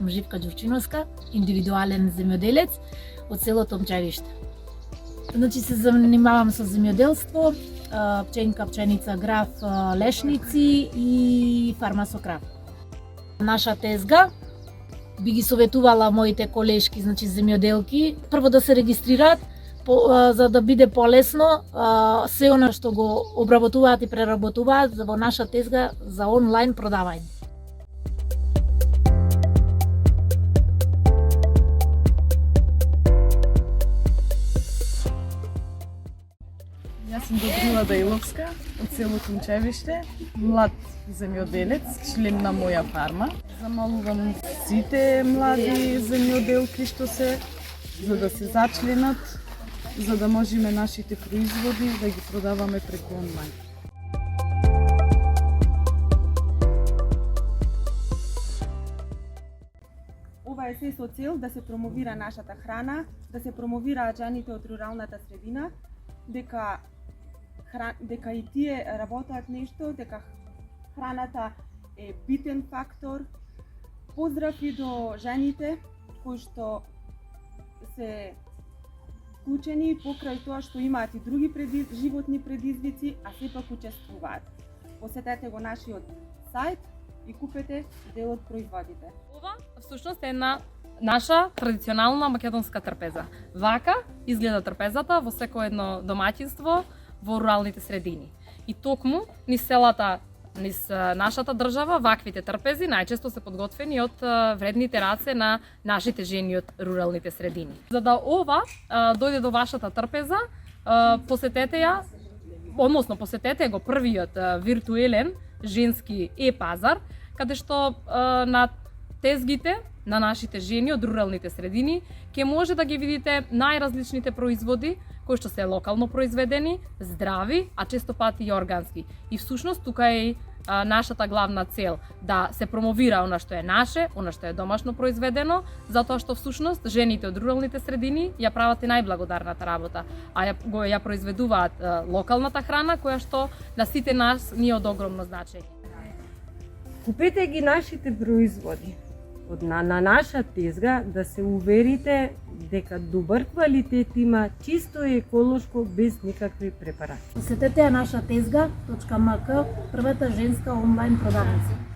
сум Живка Ѓурчиновска, индивидуален земјоделец од село Томчевиште. Значи се занимавам со земјоделство, пченка, пченица, граф, лешници и фарма со крав. Наша тезга би ги советувала моите колешки, значи земјоделки, прво да се регистрираат, за да биде полесно се она што го обработуваат и преработуваат во наша тезга за онлайн продавање. Јас сум Добрила Даиловска од село Тумчевиште, млад земјоделец, член на моја фарма. Замолувам сите млади земјоделки што се за да се зачленат, за да можеме нашите производи да ги продаваме преку онлайн. Ова е се со цел да се промовира нашата храна, да се промовираат жените од руралната средина, дека и тие работат нешто, дека храната е битен фактор. Поздрав и до жените кои што се вклучени покрај тоа што имаат и други животни предизвици, а сепак учествуваат. Посетете го нашиот сајт и купете дел од производите. Ова всушност е една наша традиционална македонска трпеза. Вака изгледа трпезата во секое едно домаќинство во руралните средини. И токму низ селата, низ нашата држава, ваквите трпези најчесто се подготвени од вредните раце на нашите жени од руралните средини. За да ова дојде до вашата трпеза, посетете ја, односно посетете го првиот виртуелен женски е-пазар, каде што на тезгите на нашите жени од руралните средини ќе може да ги видите најразличните производи кои што се локално произведени, здрави, а често пати и органски. И всушност тука е нашата главна цел, да се промовира она што е наше, она што е домашно произведено, затоа што всушност жените од руралните средини ја прават и најблагодарната работа, а ја произведуваат локалната храна која што на сите нас ни е од огромно значење. Купете ги нашите производи на наша тезга, да се уверите дека добар квалитет има, чисто и еколошко, без никакви препарати. Посетете ја наша тезга.мк, првата женска онлайн продавница.